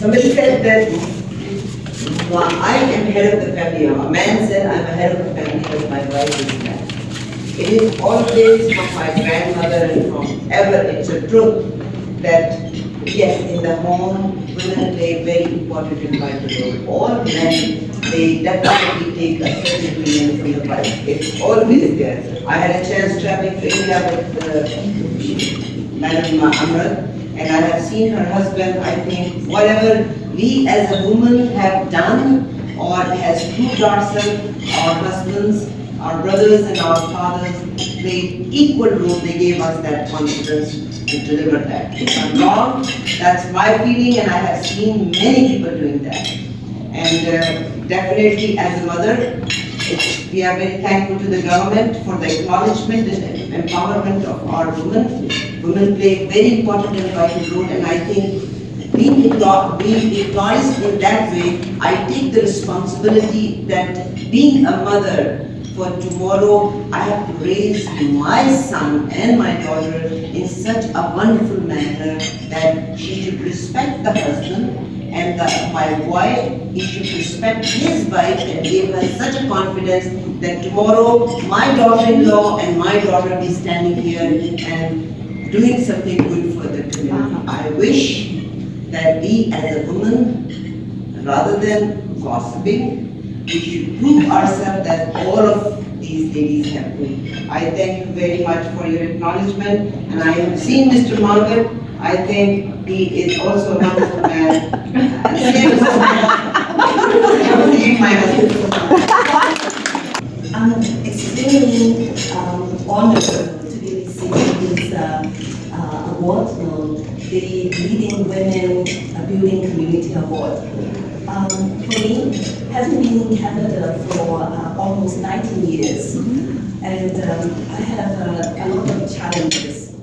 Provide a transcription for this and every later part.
Somebody said that I am head of the family. A man said I'm a head of the family, but my wife is not. It is always from my grandmother and from ever, it's a truth that yes, in the home, women play a very important and vital role. All men, they definitely take a certain opinion from the wife. It's always there. I had a chance traveling to India with Madam Amrit, and I have seen her husband. I think whatever we as a woman have done or has proved ourselves, our husbands, our brothers and our fathers played equal role. They gave us that confidence to deliver that. If I'm wrong, that's my feeling, and I have seen many people doing that. And definitely as a mother, we are very thankful to the government for the acknowledgement and empowerment of our women. Women play a very important and vital role, and I think being acknowledged in that way, I take the responsibility that being a mother, for tomorrow I have to raise my son and my daughter in such a wonderful manner that she should respect the husband, and my boy, he should respect his wife and give her such a confidence that tomorrow my daughter-in-law and my daughter be standing here and doing something good for the community. I wish that we as a woman, rather than gossiping, we should prove ourselves that all of these ladies have been. I thank you very much for your acknowledgement, and I have seen Mr. Mangat. I think he is also a wonderful man. My husband. I'm extremely honored to be receiving this award, the Leading Women Building Community Award. For me, having been in Canada for almost 19 years, and I have a lot of challenges,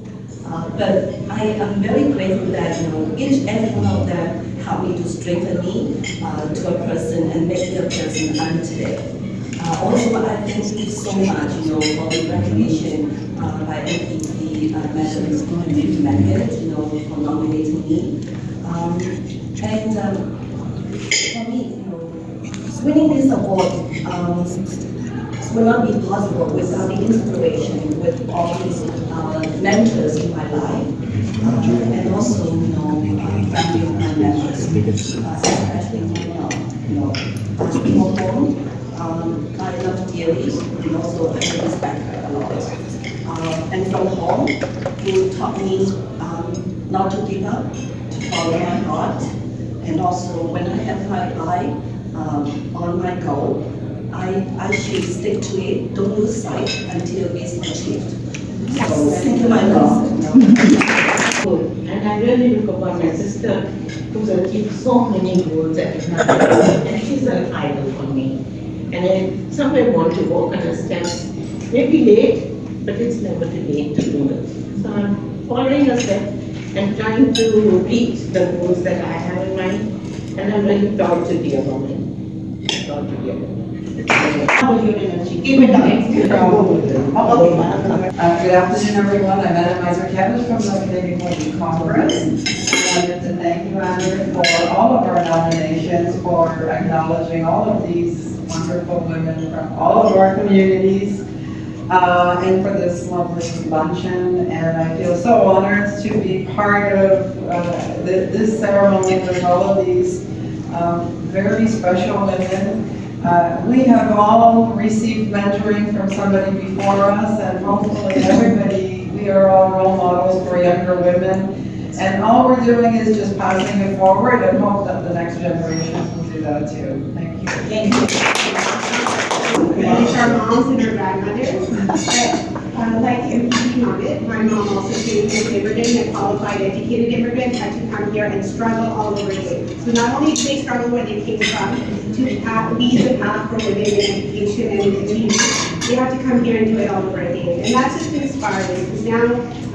but I am very grateful that each and every one of them helped me to strengthen me to a person and make me the person I am today. Also, I thank you so much, for the recognition by MPP Amrit Mangat, for nominating me. For me, winning this award will not be possible without the inspiration with all the mentors in my life, and also, family of my mentors, especially my home. I love dearly, and also I respect her a lot. And from home, who taught me not to give up, to follow my heart, and also when I have my eye on my goal, I should stick to it, don't lose sight until it's achieved. So thank you, my love. And I really look upon my sister who's achieved so many goals at the and she's an idol for me. And I somewhere want to walk on her steps. Maybe late, but it's never too late to do it. So I'm following her steps and trying to reach the goals that I have in mind. And I'm really proud to be a woman. Proud to be a woman. Good afternoon, everyone. I'm Madam Kevin from the Canadian Women's Congress. I wanted to thank you, Amrit, for all of our nominations, for acknowledging all of these wonderful women from all of our communities, and for this lovely luncheon. And I feel so honored to be part of this ceremony with all of these very special women. We have all received mentoring from somebody before us, and hopefully everybody, we are all role models for younger women. And all we're doing is just passing it forward and hope that the next generations will do that too. Thank you. Thank you. It's our moms and our grandmothers. Like MPP Amrit, my mom also came from an immigrant, a qualified, educated immigrant, had to come here and struggle all over again. So not only did they struggle where they came from to lead the path for women in education and achievement, they have to come here and do it all over again. And that's just inspiring, because now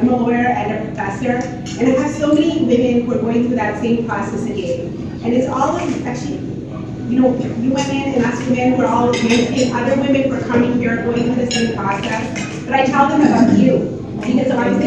I'm a lawyer and a professor, and I have so many women who are going through that same process again. And it's all of, actually, you women and us women, we're all mentoring other women who are coming here, going through the same process. But I tell them about you, because I'm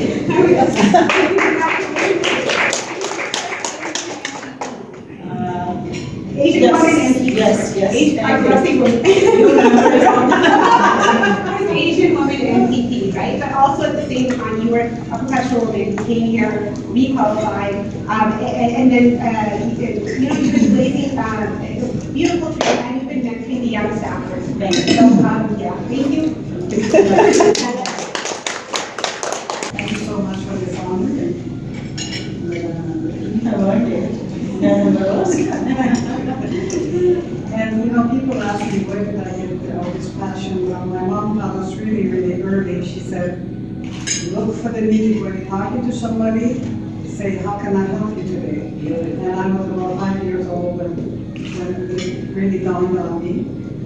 Asian woman MPP, right? But also at the same time, you were a professional woman, came here, requalified, and then, you've been blazing beautiful trail, and you've been mentoring the young staffers. So, yeah, thank you. Thank you so much for this honor. And people ask me, where did I get all this passion from? My mom taught us really, really early. She said, look for the need. When you're talking to somebody, say, how can I help you today? And I was about 5 years old when it really dawned on me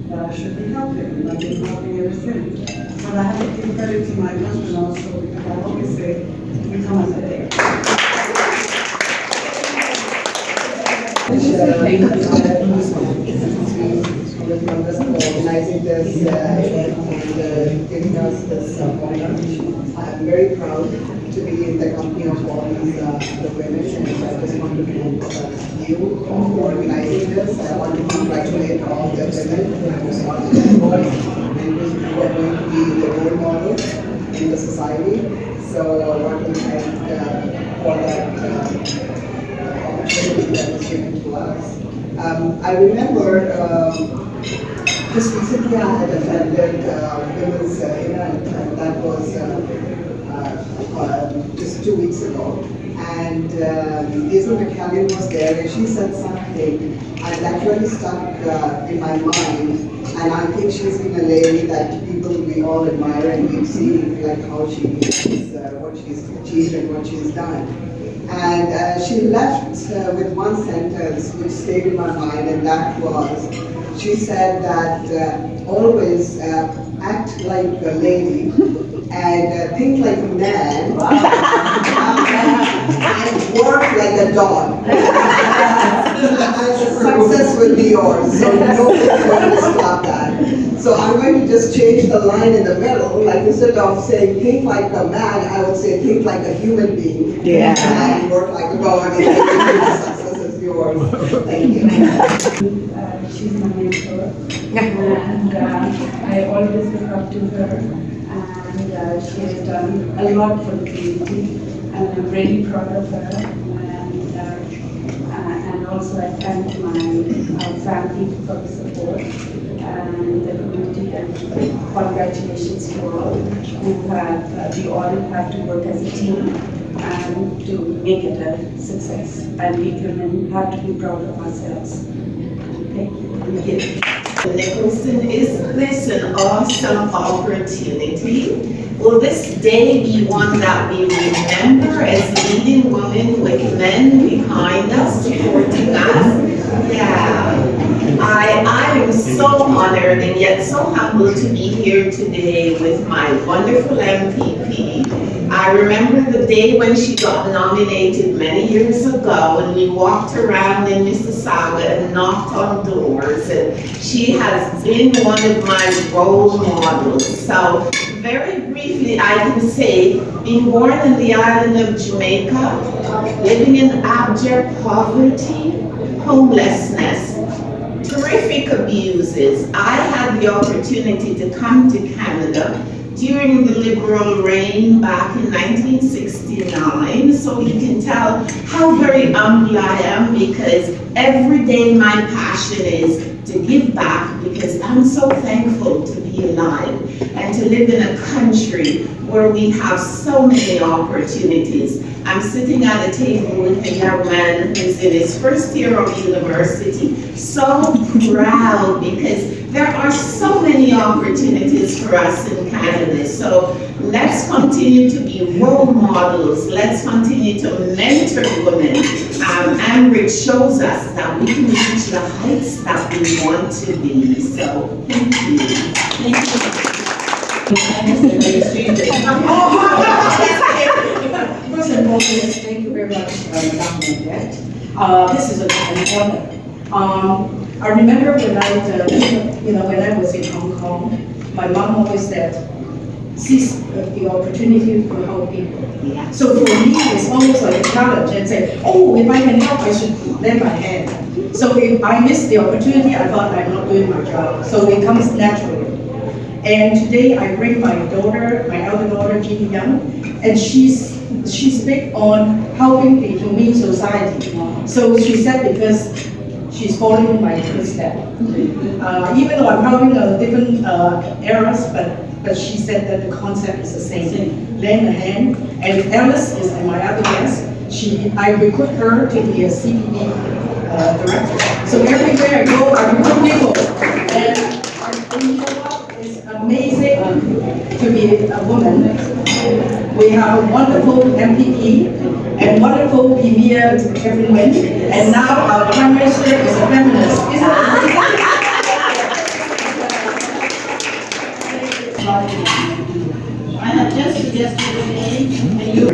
that I should be helping, and I've been helping ever since. But I have to give credit to my husband also, because I always say, we come as a day. Members for organizing this and giving us this honor. I'm very proud to be in the company of all these the women, and I just want to thank you for organizing this. I want to congratulate all the women who have started this board and who are going to be the role models in the society. So I want to thank for that opportunity that was given to us. I remember just recently I had attended women's event, and that was just 2 weeks ago. And Isabel McCallion was there, and she said something, and that really stuck in my mind. And I think she's been a lady that we all admire, and we've seen like how she is, what she's achieved and what she's done. And she left with one sentence which stayed in my mind, and that was, she said that always act like a lady and think like a man and work like a dog. And success will be yours, so nobody's going to stop that. So I'm going to just change the line in the middle, like instead of saying think like a man, I would say think like a human being. Yeah. And work like a dog, and success is yours. Thank you. She's my mentor, and I always look up to her, and she has done a lot for the community, and I'm really proud of her. And also I thank my family for the support and the community, and congratulations to all who have, we all have to work as a team to make it a success, and we women have to be proud of ourselves. Thank you. Nicholson, isn't this an awesome opportunity? Will this day be one that we remember as leading women with men behind us, supporting us? Yeah. I am so honored and yet so humbled to be here today with my wonderful MPP. I remember the day when she got nominated many years ago, and we walked around in Mississauga and knocked on doors, and she has been one of my role models. So very briefly, I can say, being born in the island of Jamaica, living in abject poverty, homelessness, terrific abuses. I had the opportunity to come to Canada during the Liberal reign back in 1969, so you can tell how very humble I am, because every day my passion is to give back, because I'm so thankful to be alive and to live in a country where we have so many opportunities. I'm sitting at a table with a young man who's in his first year of university, so proud because there are so many opportunities for us in Canada. So let's continue to be role models. Let's continue to mentor women. Amrit shows us that we can reach the heights that we want to be. So thank you. Thank you. First and foremost, thank you very much, Madam Mangat. This is an honor. I remember when when I was in Hong Kong, my mom always said, seize the opportunity to help people. Yeah. So for me, it's almost like a challenge and say, oh, if I can help, I should lend my hand. So if I miss the opportunity, I thought I'm not doing my job. So it comes naturally. And today I bring my daughter, my elder daughter, Jeannie Young, and she's big on helping the humane society. So she said because she's following my footsteps. Even though I'm helping different eras, but she said that the concept is the same. Lend a hand. And Alice is my other guest. I recruit her to be a CPD director. So everywhere I go, I recruit people. And you know what? It's amazing to be a woman. We have a wonderful MPP and wonderful Premier Kevin Wen. And now our Prime Minister is a feminist. Isn't it? I have just suggested a name, and you